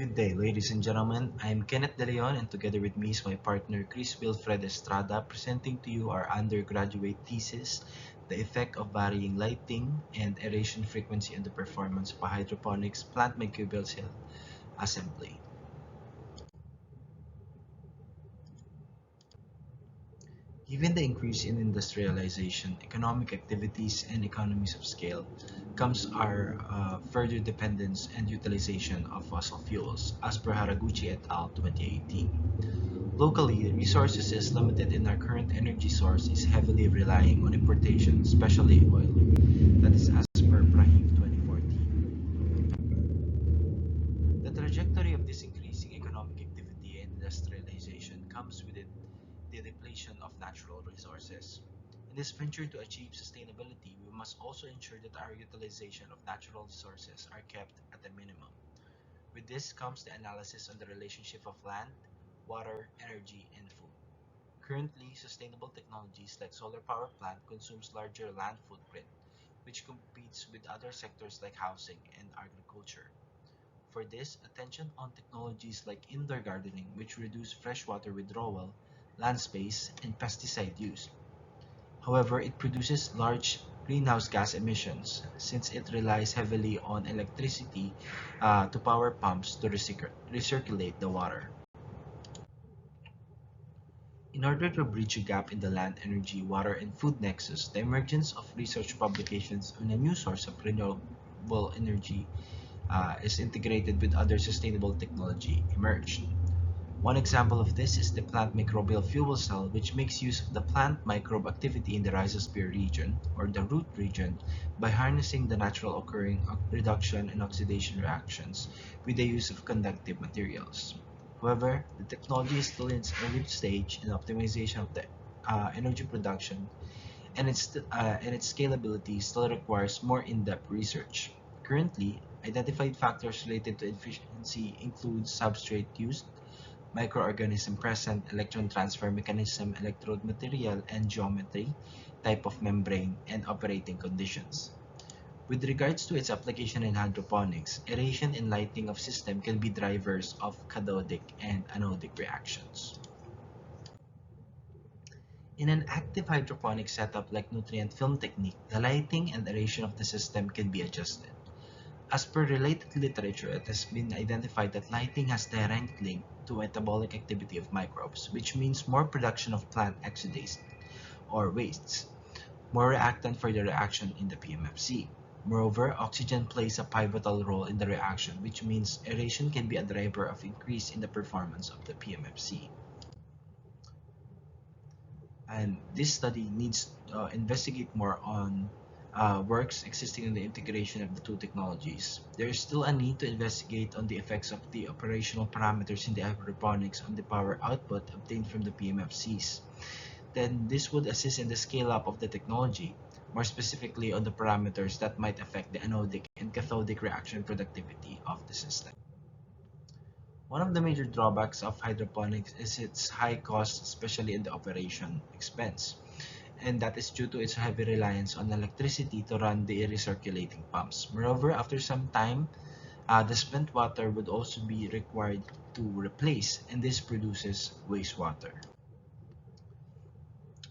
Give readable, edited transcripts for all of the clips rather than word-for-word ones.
Good day, ladies and gentlemen. I'm Kenneth De Leon, and together with me is my partner Chris Wilfred Estrada, presenting to you our undergraduate thesis, The Effect of Varying Lighting and Aeration Frequency on the Performance of a Hydroponics Plant Microbial Cell Assembly. Given the increase in industrialization, economic activities, and economies of scale, comes our further dependence and utilization of fossil fuels, as per Haraguchi et al. 2018. Locally, resources is limited and our current energy source is heavily relying on importation, especially oil. That is as per Brahim 2014. The trajectory of this increasing economic activity and industrialization comes with it the depletion of natural resources. In this venture to achieve sustainability, we must also ensure that our utilization of natural resources are kept at a minimum. With this comes the analysis on the relationship of land, water, energy, and food. Currently, sustainable technologies like solar power plant consumes larger land footprint, which competes with other sectors like housing and agriculture. For this, attention on technologies like indoor gardening, which reduce freshwater withdrawal, land space, and pesticide use. However, it produces large greenhouse gas emissions since it relies heavily on electricity to power pumps to recirculate the water. In order to bridge a gap in the land, energy, water, and food nexus, the emergence of research publications on a new source of renewable energy is integrated with other sustainable technology emerged. One example of this is the plant microbial fuel cell, which makes use of the plant microbe activity in the rhizosphere region, or the root region, by harnessing the natural occurring reduction and oxidation reactions with the use of conductive materials. However, the technology is still in its early stage in optimization of the energy production, and its scalability still requires more in-depth research. Currently, identified factors related to efficiency include substrate use, microorganism present, electron transfer mechanism, electrode material and geometry, type of membrane, and operating conditions. With regards to its application in hydroponics, aeration and lighting of system can be drivers of cathodic and anodic reactions. In an active hydroponic setup like nutrient film technique, the lighting and aeration of the system can be adjusted. As per related literature, it has been identified that lighting has direct link to metabolic activity of microbes, which means more production of plant exudates or wastes, more reactant for the reaction in the PMFC. Moreover, oxygen plays a pivotal role in the reaction, which means aeration can be a driver of increase in the performance of the PMFC. And this study needs to investigate more on works existing in the integration of the two technologies. There is still a need to investigate on the effects of the operational parameters in the hydroponics on the power output obtained from the PMFCs. Then this would assist in the scale-up of the technology, more specifically on the parameters that might affect the anodic and cathodic reaction productivity of the system. One of the major drawbacks of hydroponics is its high cost, especially in the operation expense, and that is due to its heavy reliance on electricity to run the recirculating pumps. Moreover, after some time, the spent water would also be required to replace, and this produces wastewater.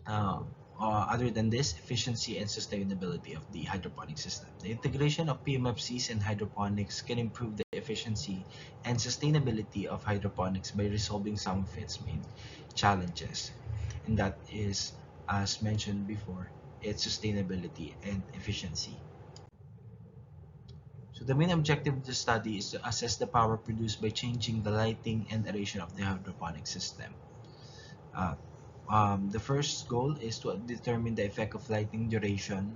Uh, Other than this, efficiency and sustainability of the hydroponic system. The integration of PMFCs and hydroponics can improve the efficiency and sustainability of hydroponics by resolving some of its main challenges. And that is, as mentioned before, its sustainability and efficiency. So the main objective of the study is to assess the power produced by changing the lighting and aeration of the hydroponic system. Uh, the first goal is to determine the effect of lighting duration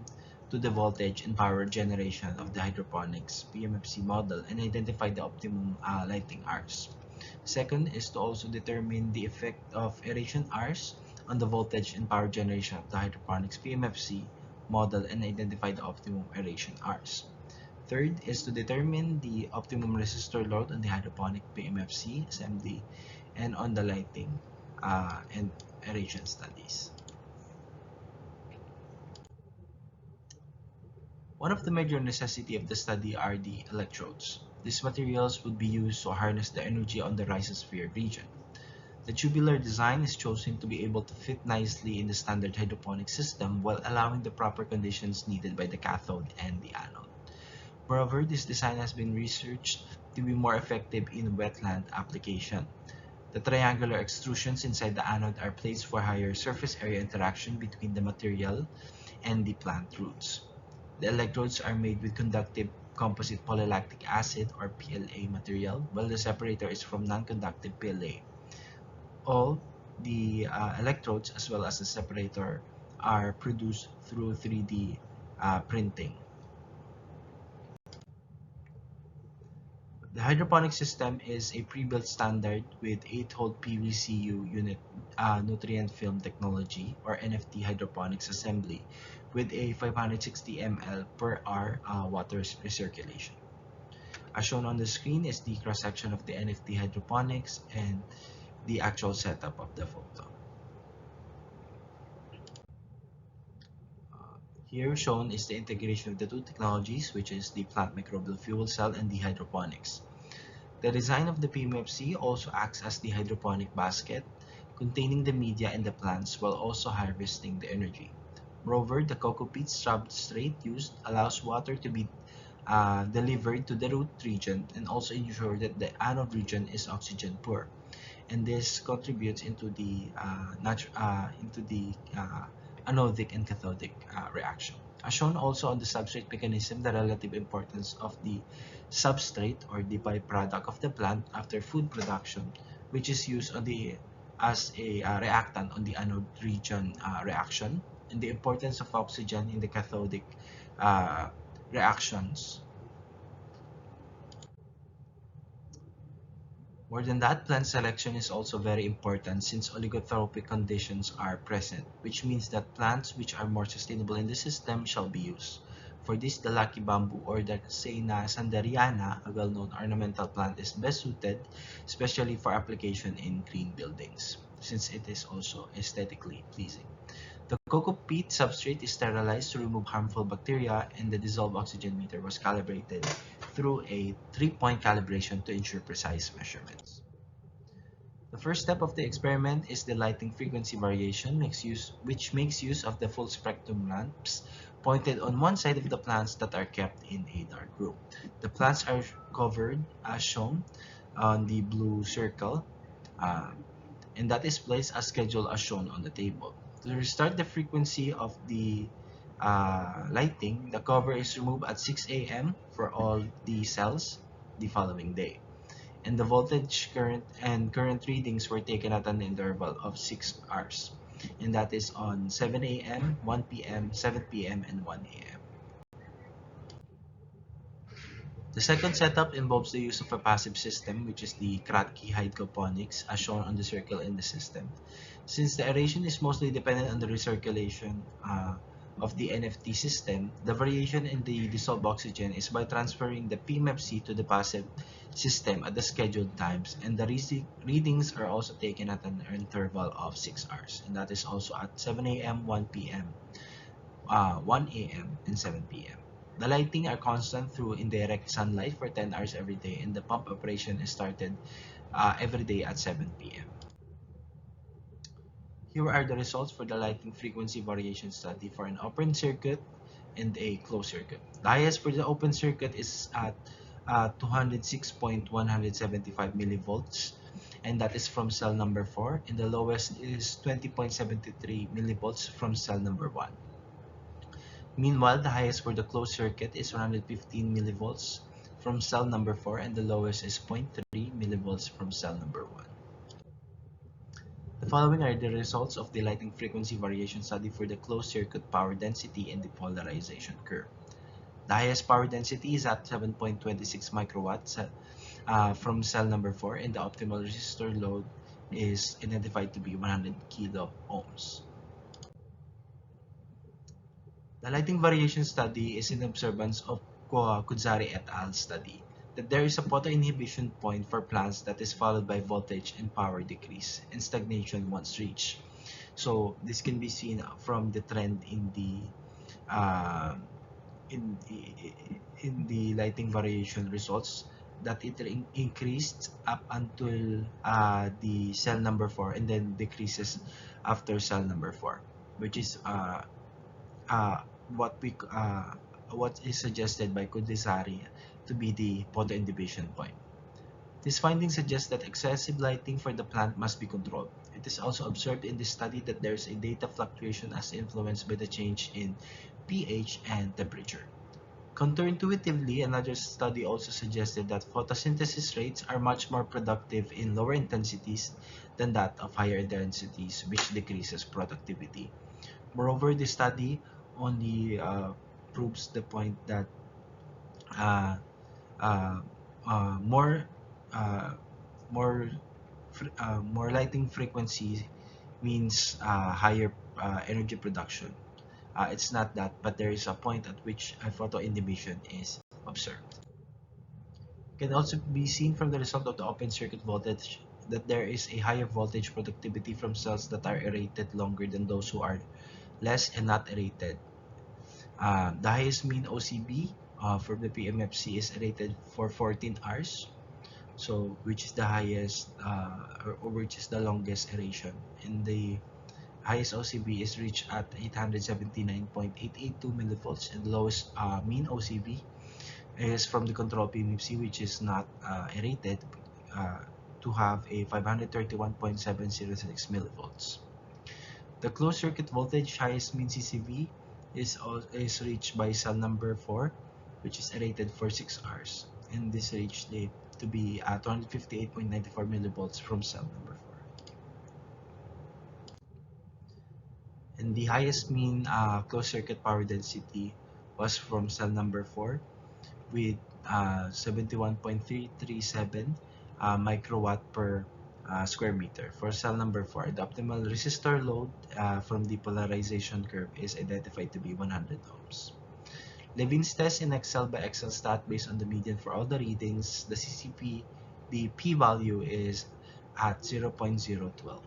to the voltage and power generation of the hydroponics PMFC model and identify the optimum lighting hours. Second is to also determine the effect of aeration hours on the voltage and power generation of the hydroponics PMFC model and identify the optimum aeration hours. Third is to determine the optimum resistor load on the hydroponic PMFC assembly and on the lighting and aeration studies. One of the major necessities of the study are the electrodes. These materials would be used to harness the energy on the rhizosphere region. The tubular design is chosen to be able to fit nicely in the standard hydroponic system while allowing the proper conditions needed by the cathode and the anode. Moreover, this design has been researched to be more effective in wetland application. The triangular extrusions inside the anode are placed for higher surface area interaction between the material and the plant roots. The electrodes are made with conductive composite polylactic acid or PLA material, while the separator is from non-conductive PLA. All the electrodes as well as the separator are produced through 3D printing. The hydroponic system is a pre-built standard with 8-hole PVCU unit nutrient film technology or NFT hydroponics assembly with a 560 ml per hour water recirculation. As shown on the screen is the cross-section of the NFT hydroponics and the actual setup of the photo. Here shown is the integration of the two technologies, which is the plant microbial fuel cell and the hydroponics. The design of the PMFC also acts as the hydroponic basket, containing the media and the plants while also harvesting the energy. Moreover, the coco peat substrate used allows water to be delivered to the root region and also ensure that the anode region is oxygen poor. And this contributes into the anodic and cathodic reaction. As shown also on the substrate mechanism, the relative importance of the substrate or the byproduct of the plant after food production, which is used as a reactant on the anode region reaction, and the importance of oxygen in the cathodic reactions. More than that, plant selection is also very important since oligotrophic conditions are present, which means that plants which are more sustainable in the system shall be used. For this, the lucky bamboo or the Caena sanderiana, a well-known ornamental plant, is best suited, especially for application in green buildings, since it is also aesthetically pleasing. The coco peat substrate is sterilized to remove harmful bacteria, and the dissolved oxygen meter was calibrated through a 3-point calibration to ensure precise measurements. The first step of the experiment is the lighting frequency variation, which makes use of the full spectrum lamps pointed on one side of the plants that are kept in a dark room. The plants are covered as shown on the blue circle, and that is placed as scheduled as shown on the table. To restart the frequency of the lighting, the cover is removed at 6 a.m. for all the cells the following day. And the voltage, current readings were taken at an interval of 6 hours. And that is on 7 a.m., 1 p.m., 7 p.m., and 1 a.m. The second setup involves the use of a passive system, which is the Kratky hydroponics, as shown on the circle in the system. Since the aeration is mostly dependent on the recirculation of the NFT system, the variation in the dissolved oxygen is by transferring the PMFC to the passive system at the scheduled times, and the readings are also taken at an interval of 6 hours, and that is also at 7 a.m., 1 p.m., 1 a.m., and 7 p.m. The lighting are constant through indirect sunlight for 10 hours every day, and the pump operation is started every day at 7 p.m. Here are the results for the lighting frequency variation study for an open circuit and a closed circuit. The highest for the open circuit is at 206.175 millivolts, and that is from cell number 4, and the lowest is 20.73 millivolts from cell number 1. Meanwhile, the highest for the closed circuit is 115 millivolts from cell number 4, and the lowest is 0.3 millivolts from cell number 1. The following are the results of the lighting frequency variation study for the closed circuit power density and the polarization curve. The highest power density is at 7.26 microwatts from cell number 4, and the optimal resistor load is identified to be 100 kilo ohms. The lighting variation study is in observance of Kudzari et al. Study that there is a photoinhibition point for plants that is followed by voltage and power decrease and stagnation once reached. So this can be seen from the trend in in in the lighting variation results that it increased up until the cell number 4 and then decreases after cell number 4, which is uh, what we what is suggested by Kudesari to be the photoinhibition point. This finding suggests that excessive lighting for the plant must be controlled. It is also observed in this study that there is a data fluctuation as influenced by the change in pH and temperature. Counterintuitively, another study also suggested that photosynthesis rates are much more productive in lower intensities than that of higher densities, which decreases productivity. Moreover, this study only proves the point that uh, uh, more uh, more more lighting frequency means higher energy production. It's not that, but there is a point at which a photoinhibition is observed. It can also be seen from the result of the open circuit voltage that there is a higher voltage productivity from cells that are irradiated longer than those who are less and not irradiated. The highest mean OCB for the PMFC is rated for 14 hours, so which is the highest or which is the longest aeration. And the highest OCB is reached at 879.882 millivolts, and the lowest mean OCB is from the control PMFC, which is not aerated, to have a 531.706 millivolts. The closed circuit voltage highest mean CCV is reached by cell number 4, which is rated for 6 hours, and this reached to be at 258.94 millivolts from cell number 4. And the highest mean closed circuit power density was from cell number 4 with 71.337 microwatt per square meter. For cell number 4, the optimal resistor load from the polarization curve is identified to be 100 ohms. Levin's test in Excel by Excel stat based on the median for all the readings, the CCP, the p-value is at 0.012.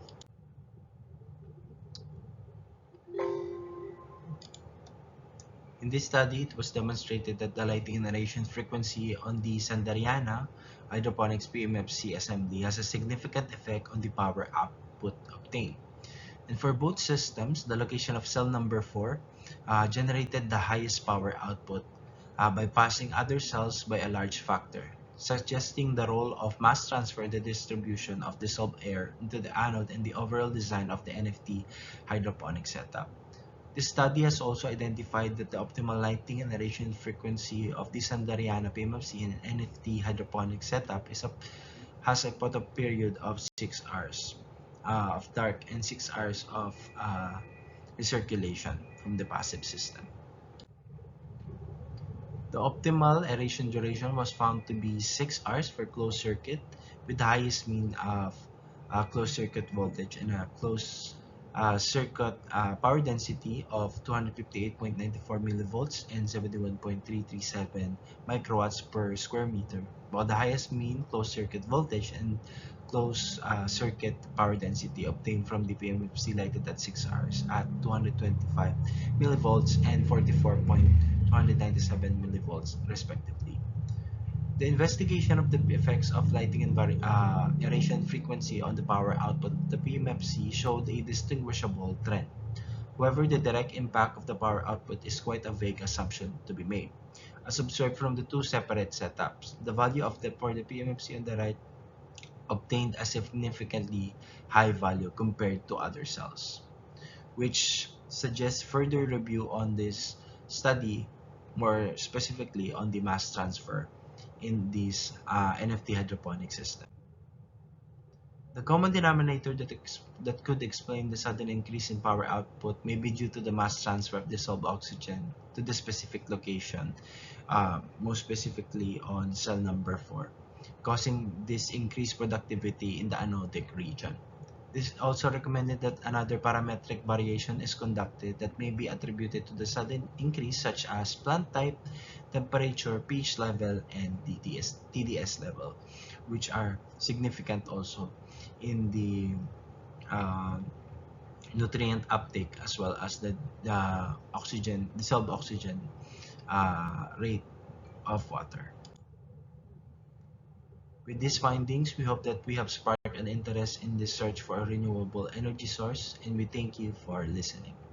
In this study, it was demonstrated that the lighting inhalation frequency on the Sandariana hydroponics PMFC assembly has a significant effect on the power output obtained. And for both systems, the location of cell number 4 generated the highest power output by passing other cells by a large factor, suggesting the role of mass transfer in the distribution of dissolved air into the anode and the overall design of the NFT hydroponic setup. This study has also identified that the optimal lighting and aeration frequency of the Sandariana PMFC and NFT hydroponic setup has a photo period of 6 hours of dark and 6 hours of recirculation from the passive system. The optimal aeration duration was found to be 6 hours for closed circuit, with the highest mean of closed circuit voltage and a closed circuit power density of 258.94 millivolts and 71.337 microwatts per square meter, while the highest mean closed circuit voltage and closed circuit power density obtained from the PMFC lighted at 6 hours at 225 millivolts and 44.297 millivolts respectively. The investigation of the effects of lighting and aeration frequency on the power output of the PMFC showed a distinguishable trend. However, the direct impact of the power output is quite a vague assumption to be made. As observed from the two separate setups, the value for the PMFC on the right obtained a significantly high value compared to other cells, which suggests further review on this study, more specifically on the mass transfer in this NFT hydroponic system. The common denominator that could explain the sudden increase in power output may be due to the mass transfer of dissolved oxygen to the specific location, most specifically on cell number 4, causing this increased productivity in the anodic region. This also recommended that another parametric variation is conducted that may be attributed to the sudden increase, such as plant type, temperature, pH level, and TDS level, which are significant also in the nutrient uptake as well as the oxygen, dissolved oxygen rate of water. With these findings, we hope that we have sparked an interest in the search for a renewable energy source, and we thank you for listening.